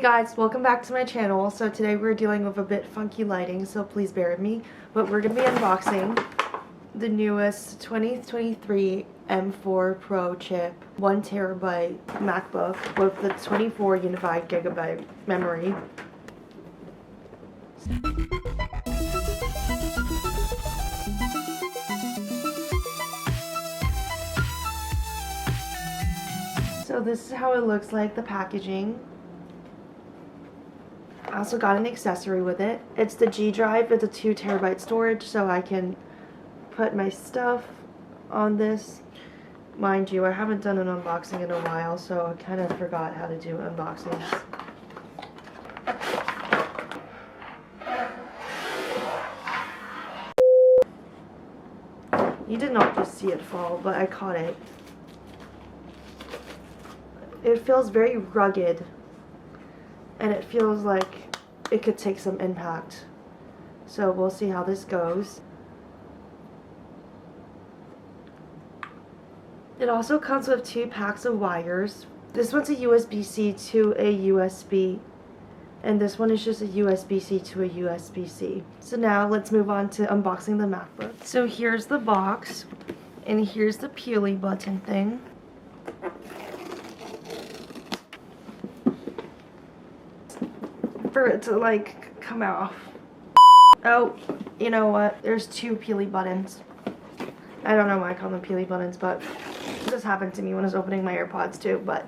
Hey guys, welcome back to my channel. So today we're dealing with a bit funky lighting, so please bear with me. But we're going to be unboxing the newest 2023 M4 Pro chip, 1TB MacBook with the 24 unified gigabyte memory. So this is how it looks like, the packaging. I also got an accessory with it. It's the G drive. It's a 2TB storage, so I can put my stuff on this. Mind you, I haven't done an unboxing in a while, so I kind of forgot how to do unboxings. You did not just see it fall, but I caught it. It feels very rugged, and it feels like it could take some impact. So we'll see how this goes. It also comes with 2 packs of wires. This one's a USB-C to a USB, and this one is just a USB-C to a USB-C. So now let's move on to unboxing the MacBook. So here's the box, and here's the peely button thing. For it to like come off. Oh, you know what? There's 2 peely buttons. I don't know why I call them peely buttons, but this happened to me when I was opening my AirPods too. But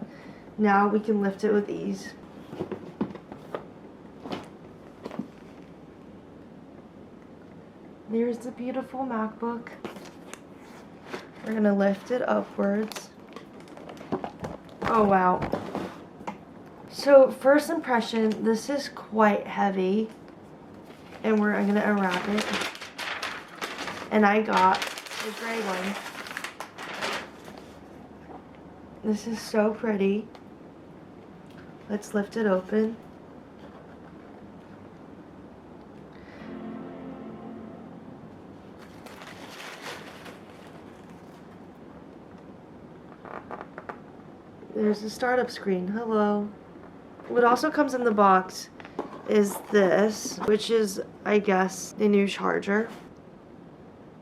now we can lift it with ease. There's the beautiful MacBook. We're gonna lift it upwards. Oh wow. So first impression, this is quite heavy, and I'm gonna unwrap it. And I got the gray one. This is so pretty. Let's lift it open. There's the startup screen. Hello. What also comes in the box is this, which is, I guess, the new charger.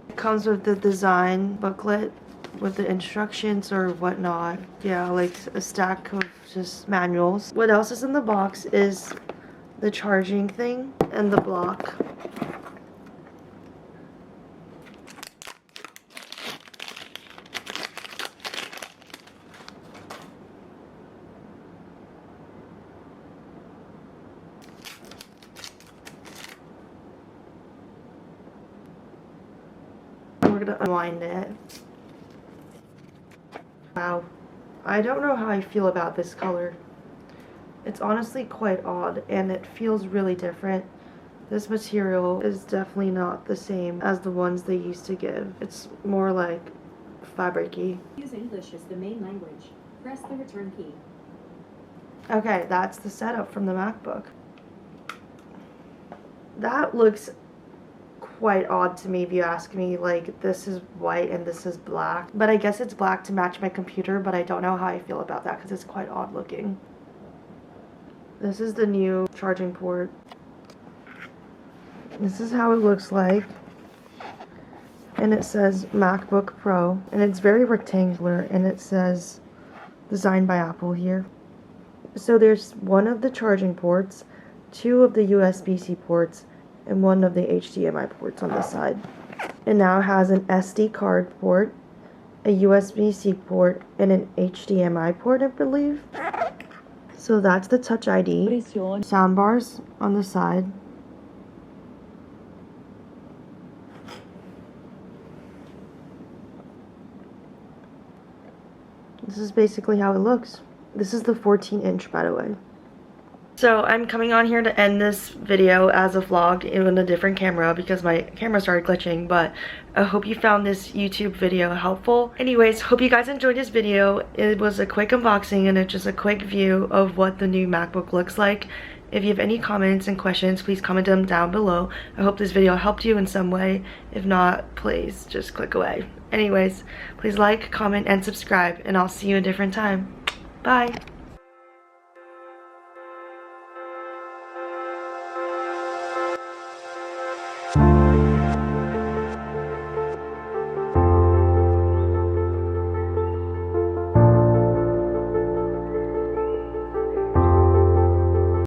It comes with the design booklet with the instructions or whatnot. Yeah, like a stack of just manuals. What else is in the box is the charging thing and the block. We're gonna unwind it. Wow. I don't know how I feel about this color. It's honestly quite odd, and it feels really different. This material is definitely not the same as the ones they used to give. It's more like fabric-y. Use English as the main language. Press the return key. Okay, that's the setup from the MacBook. That looks quite odd to me if you ask me. Like, this is white and this is black, but I guess it's black to match my computer, but I don't know how I feel about that because it's quite odd looking. This is the new charging port. This is how it looks like, and it says MacBook Pro, and it's very rectangular, and it says designed by Apple here. So there's 1 of the charging ports, 2 of the USB-C ports, and 1 of the HDMI ports on the side. It now has an SD card port, a USB-C port, and an HDMI port, I believe. So that's the Touch ID. Sound bars on the side. This is basically how it looks. This is the 14-inch, by the way. So I'm coming on here to end this video as a vlog in a different camera because my camera started glitching, but I hope you found this YouTube video helpful. Anyways, hope you guys enjoyed this video. It was a quick unboxing and it's just a quick view of what the new MacBook looks like. If you have any comments and questions, please comment them down below. I hope this video helped you in some way. If not, please just click away. Anyways, please like, comment, and subscribe, and I'll see you a different time. Bye!